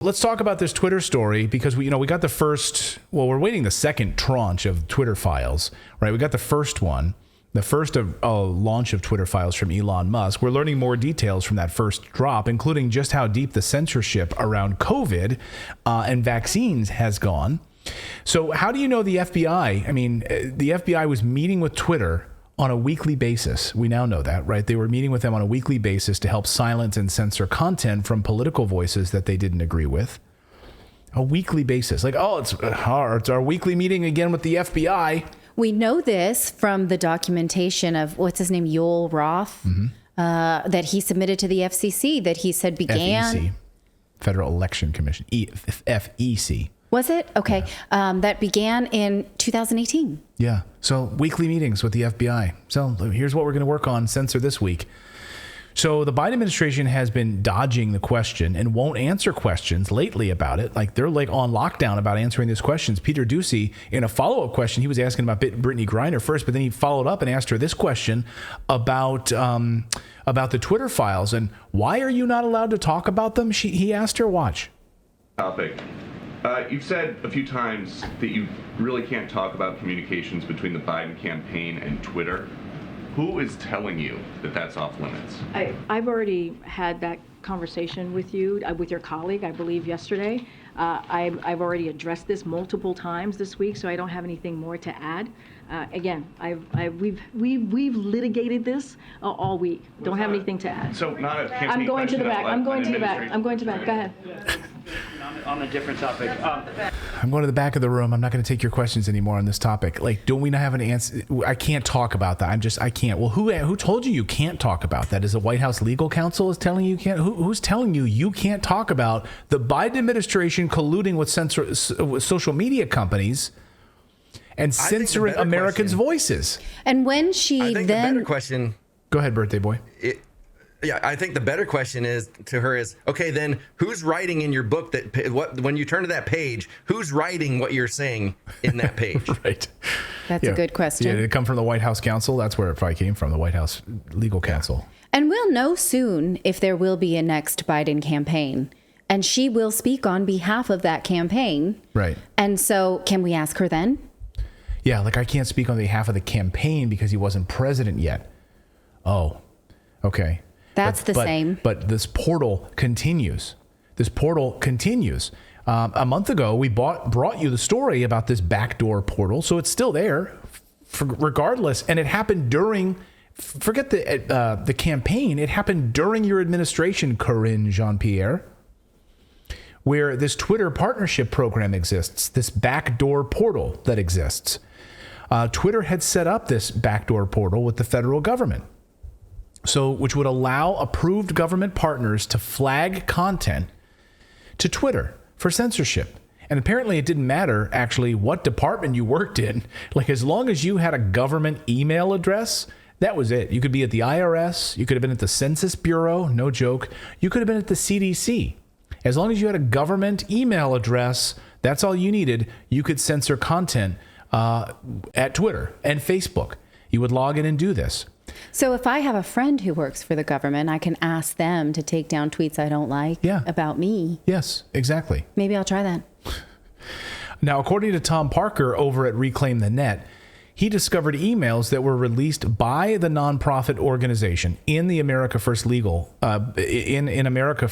Let's talk about this Twitter story because we got the first, we're waiting the second tranche of Twitter files, right? We got the first one, the first launch of Twitter files from Elon Musk. We're learning more details from that first drop, including just how deep the censorship around COVID and vaccines has gone. So how do you know the FBI? I mean, the FBI was meeting with Twitter on a weekly basis. We now know that, right? They were meeting with them on a weekly basis to help silence and censor content from political voices that they didn't agree with. A weekly basis. Like, it's our weekly meeting again with the FBI. We know this from the documentation of, what's his name, Yoel Roth, that he submitted to the FCC, that he said began... FEC, Federal Election Commission, FEC. Was it? Okay. Yeah. That began in 2018. Yeah. So weekly meetings with the FBI. So here's what we're going to work on, censor this week. So the Biden administration has been dodging the question and won't answer questions lately about it. Like they're like on lockdown about answering these questions. Peter Doocy, in a follow-up question, he was asking about Brittany Griner first, but then he followed up and asked her this question about the Twitter files. And why are you not allowed to talk about them? He asked her, watch. Topic. You've said a few times that you really can't talk about communications between the Biden campaign and Twitter. Who is telling you that that's off limits? I've already had that conversation with you, with your colleague, I believe yesterday. I've already addressed this multiple times this week, so I don't have anything more to add. Again, we've litigated this all week. Don't have anything to add. So not a campaign. I'm going to the back. I'm going to the back. Go ahead. On a different topic. I'm going to the back of the room. I'm not going to take your questions anymore on this topic. Like, don't we not have an answer? I can't talk about that. I can't. Well, who told you can't talk about that? Is the White House legal counsel is telling you can't? Who's telling you can't talk about the Biden administration colluding with social media companies and censoring Americans' voices? And when the better question. Go ahead, birthday boy. I think the better question to her is, okay, then who's writing in your book when you turn to that page, who's writing what you're saying in that page? Right. That's a good question. Yeah, did it come from the White House counsel? That's where it probably came from, the White House legal counsel. And we'll know soon if there will be a next Biden campaign. And she will speak on behalf of that campaign. Right. And so can we ask her then? Yeah, like I can't speak on behalf of the campaign because he wasn't president yet. Oh, okay. That's the same. But this portal continues. A month ago, we brought you the story about this backdoor portal. So it's still there regardless. And it happened during, forget the campaign. It happened during your administration, Corinne Jean-Pierre, where this Twitter partnership program exists, this backdoor portal that exists. Twitter had set up this backdoor portal with the federal government. So, which would allow approved government partners to flag content to Twitter for censorship. And apparently it didn't matter actually what department you worked in. Like as long as you had a government email address, that was it. You could be at the IRS. You could have been at the Census Bureau. No joke. You could have been at the CDC. As long as you had a government email address, that's all you needed. You could censor content at Twitter and Facebook. You would log in and do this. So if I have a friend who works for the government, I can ask them to take down tweets I don't like about me. Yes, exactly. Maybe I'll try that. Now, according to Tom Parker over at Reclaim the Net, he discovered emails that were released by the nonprofit organization in the America First Legal, in America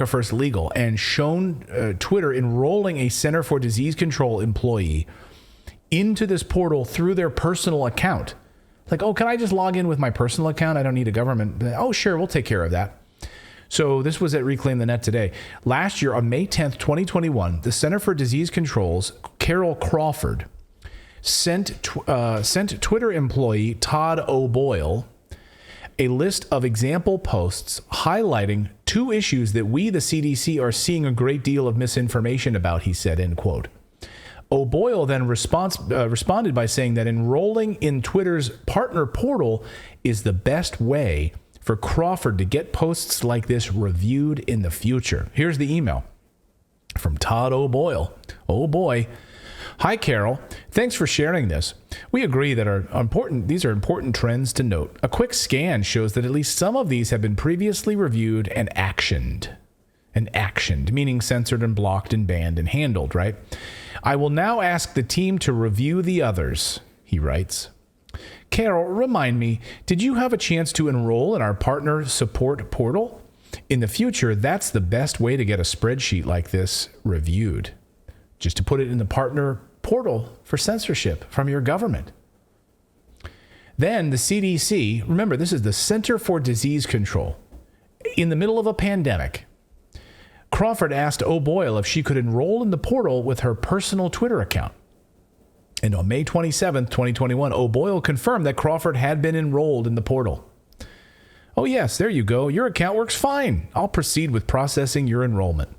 First Legal, and shown Twitter enrolling a Center for Disease Control employee into this portal through their personal account. Like, oh, can I just log in with my personal account? I don't need a government. Oh, sure, we'll take care of that. So this was at Reclaim the Net today. Last year, on May 10th, 2021, the Center for Disease Control's Carol Crawford sent Twitter employee Todd O'Boyle a list of example posts highlighting two issues that we, the CDC, are seeing a great deal of misinformation about, he said, end quote. O'Boyle then responded by saying that enrolling in Twitter's partner portal is the best way for Crawford to get posts like this reviewed in the future. Here's the email from Todd O'Boyle. Oh boy. Hi, Carol. Thanks for sharing this. We agree that these are important trends to note. A quick scan shows that at least some of these have been previously reviewed and actioned. and actioned, meaning censored and blocked and banned and handled, right? I will now ask the team to review the others, he writes. Carol, remind me, did you have a chance to enroll in our partner support portal? In the future, that's the best way to get a spreadsheet like this reviewed. Just to put it in the partner portal for censorship from your government. Then the CDC, remember, this is the Center for Disease Control. In the middle of a pandemic, Crawford asked O'Boyle if she could enroll in the portal with her personal Twitter account. And on May 27th, 2021, O'Boyle confirmed that Crawford had been enrolled in the portal. Oh, yes, there you go. Your account works fine. I'll proceed with processing your enrollment.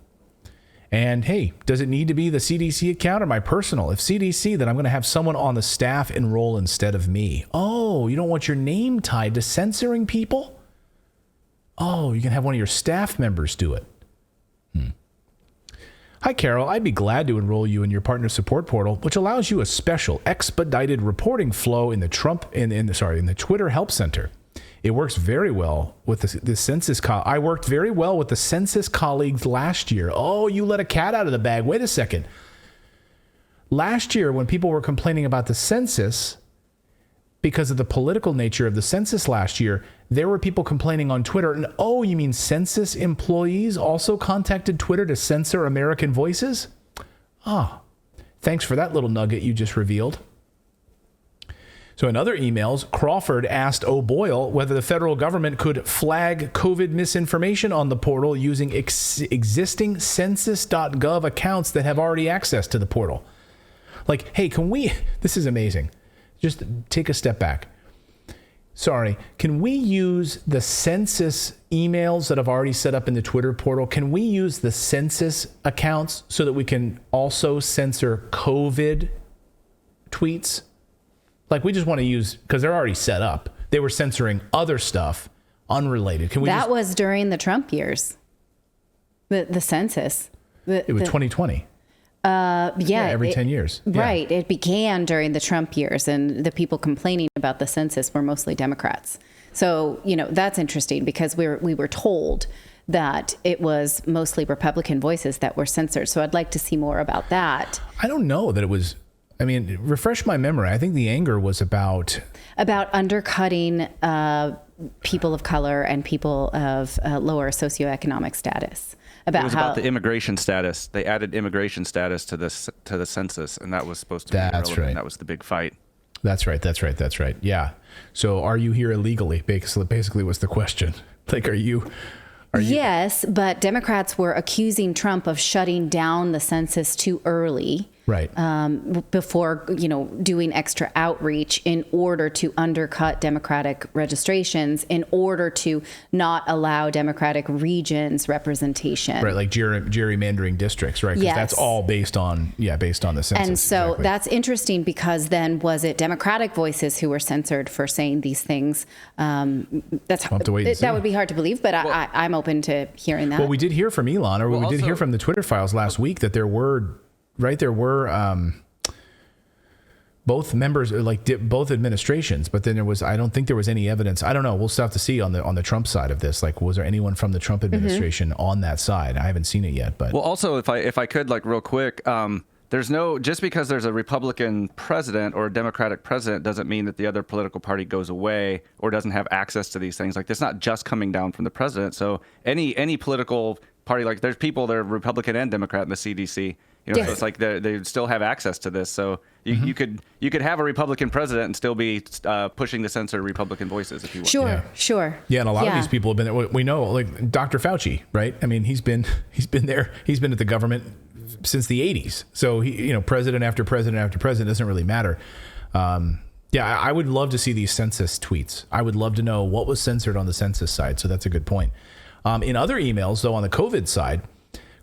And hey, does it need to be the CDC account or my personal? If CDC, then I'm going to have someone on the staff enroll instead of me. Oh, you don't want your name tied to censoring people? Oh, you can have one of your staff members do it. Hi, Carol. I'd be glad to enroll you in your partner support portal, which allows you a special expedited reporting flow in the the Twitter Help Center. It works very well with the census. I worked very well with the census colleagues last year. Oh, you let a cat out of the bag. Wait a second. Last year, when people were complaining about the census, because of the political nature of the census last year, there were people complaining on Twitter. And oh, you mean census employees also contacted Twitter to censor American voices? Ah, thanks for that little nugget you just revealed. So in other emails, Crawford asked O'Boyle whether the federal government could flag COVID misinformation on the portal using existing census.gov accounts that have already access to the portal. Like, hey, this is amazing. Just take a step back. Sorry, can we use the census emails that I've already set up in the Twitter portal? Can we use the census accounts so that we can also censor COVID tweets? Like, we just want to use, because they're already set up. They were censoring other stuff unrelated. That was during the Trump years. The census. It was 2020. Every 10 years. Right. It began during the Trump years, and the people complaining about the census were mostly Democrats. So, that's interesting because we were told that it was mostly Republican voices that were censored. So I'd like to see more about that. I don't know that it was, refresh my memory. I think the anger was about undercutting people of color and people of lower socioeconomic status. It was about the immigration status. They added immigration status to the census, and that was supposed to be irrelevant. Right. That was the big fight. That's right. Yeah. So, are you here illegally? Basically, was the question. Like, are you? Yes, but Democrats were accusing Trump of shutting down the census too early. Right. Before, doing extra outreach in order to undercut Democratic registrations, in order to not allow Democratic regions representation. Right, like gerrymandering districts, right? Because yes. That's all based on the census. And so exactly. That's interesting because then was it Democratic voices who were censored for saying these things? That would be hard to believe, but I'm open to hearing that. Well, we did hear from Elon, we did hear from the Twitter files last week that there were both members, both administrations, but then I don't think there was any evidence. I don't know. We'll still have to see on the Trump side of this. Like, was there anyone from the Trump administration on that side? I haven't seen it yet, but. Well, also, if I could, real quick, just because there's a Republican president or a Democratic president doesn't mean that the other political party goes away or doesn't have access to these things. Like, it's not just coming down from the president. So any political party, there's people that are Republican and Democrat in the CDC. Yes. So it's like they still have access to this. So you could have a Republican president and still be pushing to censor Republican voices if you want. Sure. Yeah, and a lot of these people have been there. We know, like Dr. Fauci, right? He's been there. He's been at the government since the 80s. So president after president after president, doesn't really matter. I would love to see these census tweets. I would love to know what was censored on the census side. So that's a good point. In other emails, though, on the COVID side,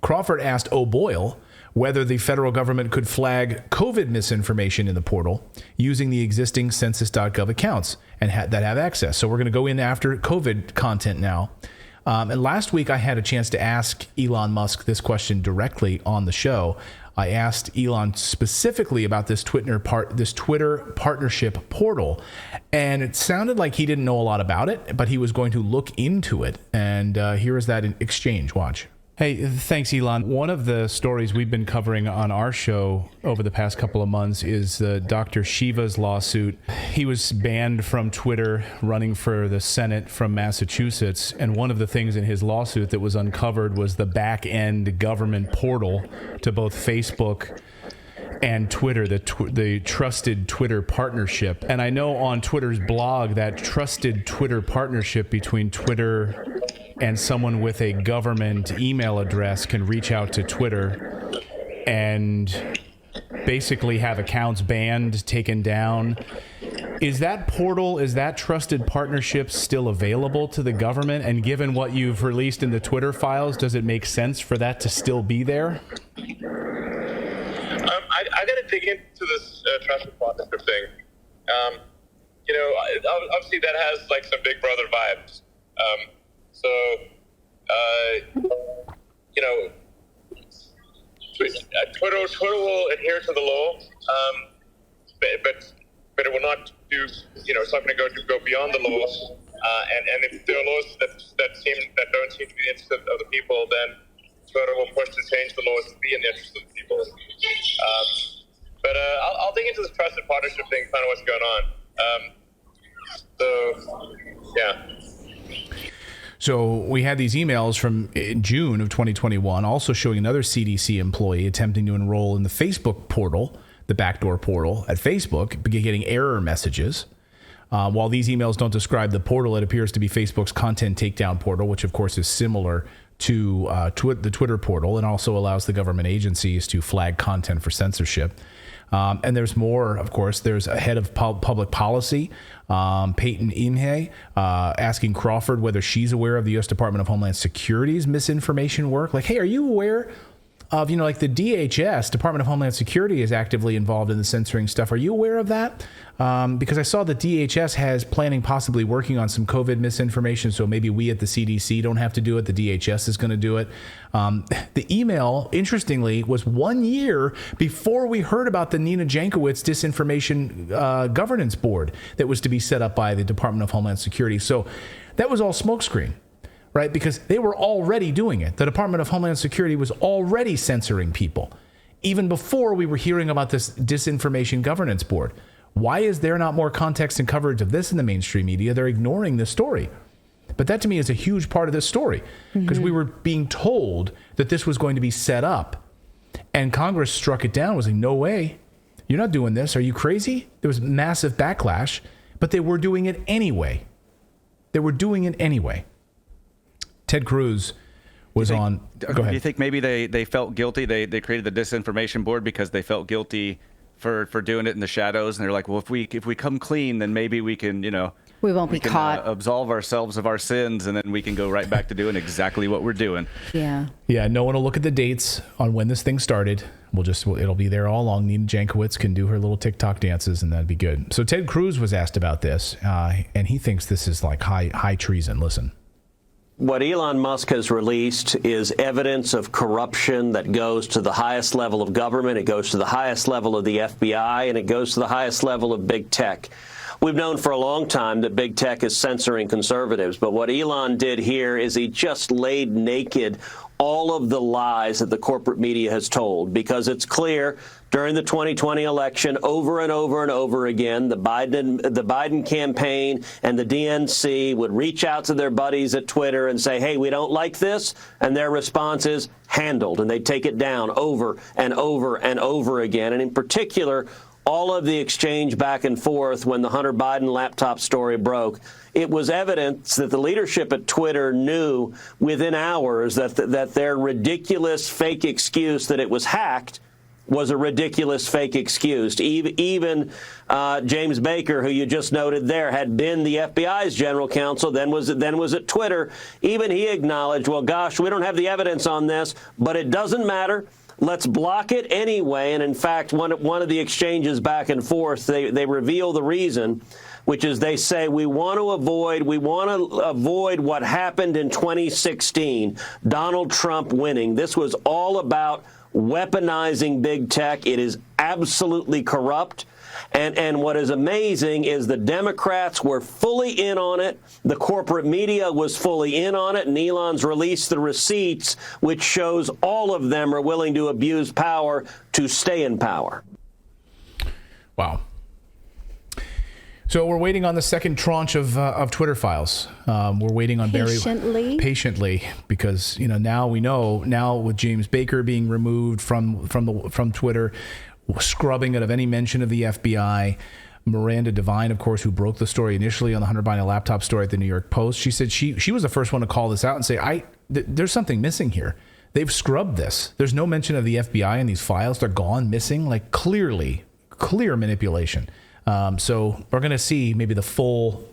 Crawford asked O'Boyle whether the federal government could flag COVID misinformation in the portal using the existing census.gov accounts and that have access. So we're going to go in after COVID content now. And last week I had a chance to ask Elon Musk this question directly on the show. I asked Elon specifically about this Twitter partnership portal, and it sounded like he didn't know a lot about it, but he was going to look into it. And here is that exchange. Watch. Hey, thanks, Elon. One of the stories we've been covering on our show over the past couple of months is Dr. Shiva's lawsuit. He was banned from Twitter running for the Senate from Massachusetts, and one of the things in his lawsuit that was uncovered was the back-end government portal to both Facebook and Twitter, the trusted Twitter partnership. And I know on Twitter's blog that trusted Twitter partnership between Twitter and someone with a government email address can reach out to Twitter and basically have accounts banned, taken down. Is that portal, is that trusted partnership still available to the government? And given what you've released in the Twitter files, does it make sense for that to still be there? I got to dig into this trusted partnership thing. Obviously that has like some Big Brother vibes. Twitter will adhere to the law, but it will not do. It's not going to go beyond the laws. And if there are laws that don't seem to be in the interest of the people, then Twitter will push to change the laws to be in the interest of the people. I'll dig into this trusted partnership thing, find out what's going on. So we had these emails from June of 2021 also showing another CDC employee attempting to enroll in the Facebook portal, the backdoor portal at Facebook, getting error messages. While these emails don't describe the portal, it appears to be Facebook's content takedown portal, which of course is similar to the Twitter portal and also allows the government agencies to flag content for censorship. And there's more, of course. There's a head of public policy, Peyton Imhe, asking Crawford whether she's aware of the U.S. Department of Homeland Security's misinformation work. Like, hey, are you aware of, like the DHS, Department of Homeland Security, is actively involved in the censoring stuff. Are you aware of that? Because I saw the DHS has planning possibly working on some COVID misinformation, so maybe we at the CDC don't have to do it. The DHS is going to do it. The email, interestingly, was 1 year before we heard about the Nina Jankowicz disinformation governance board that was to be set up by the Department of Homeland Security. So that was all smokescreen. Right? Because they were already doing it. The Department of Homeland Security was already censoring people, even before we were hearing about this disinformation governance board. Why is there not more context and coverage of this in the mainstream media? They're ignoring this story. But that to me is a huge part of this story, because we were being told that this was going to be set up, and Congress struck it down, was like, no way, you're not doing this. Are you crazy? There was massive backlash, but they were doing it anyway. Ted Cruz was on. Go ahead. Do you think maybe they felt guilty? They created the disinformation board because they felt guilty for doing it in the shadows, and they're like, well, if we come clean, then maybe we can, we won't be caught. Absolve ourselves of our sins, and then we can go right back to doing exactly what we're doing. Yeah. No one will look at the dates on when this thing started. It'll be there all along. Nina Jankowicz can do her little TikTok dances, and that'd be good. So Ted Cruz was asked about this, and he thinks this is like high treason. Listen. What Elon Musk has released is evidence of corruption that goes to the highest level of government. It goes to the highest level of the FBI, and it goes to the highest level of big tech. We've known for a long time that big tech is censoring conservatives, but what Elon did here is he just laid naked all of the lies that the corporate media has told, because it's clear during the 2020 election, over and over and over again, the Biden campaign and the DNC would reach out to their buddies at Twitter and say, hey, we don't like this, and their response is handled, and they take it down over and over and over again. And in particular, all of the exchange back and forth when the Hunter Biden laptop story broke, it was evidence that the leadership at Twitter knew within hours that their ridiculous fake excuse that it was hacked was a ridiculous fake excuse. Even James Baker, who you just noted there, had been the FBI's general counsel, then was at Twitter. Even he acknowledged, well, gosh, we don't have the evidence on this, but it doesn't matter. Let's block it anyway. And in fact, one of the exchanges back and forth, they reveal the reason which is they say we want to avoid what happened in 2016, Donald Trump winning. This was all about weaponizing big tech. It is absolutely corrupt. And what is amazing is the Democrats were fully in on it. The corporate media was fully in on it. And Elon's released the receipts, which shows all of them are willing to abuse power to stay in power. Wow. So we're waiting on the second tranche of Twitter files. We're waiting on patiently, because now we know with James Baker being removed from Twitter, scrubbing it of any mention of the FBI. Miranda Devine, of course, who broke the story initially on the Hunter Biden a laptop story at the New York Post. She said she was the first one to call this out and say, there's something missing here. They've scrubbed this. There's no mention of the FBI in these files. They're gone, missing, like clear manipulation. So we're going to see maybe the full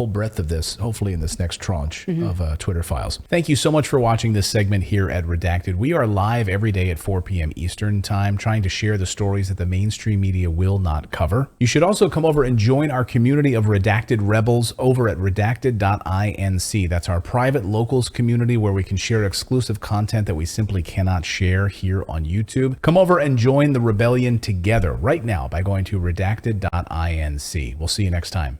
breadth of this, hopefully in this next tranche of Twitter files. Thank you so much for watching this segment here at Redacted. We are live every day at 4 p.m. Eastern Time, trying to share the stories that the mainstream media will not cover. You should also come over and join our community of Redacted Rebels over at Redacted.inc. That's our private locals community where we can share exclusive content that we simply cannot share here on YouTube. Come over and join the rebellion together right now by going to Redacted.inc. We'll see you next time.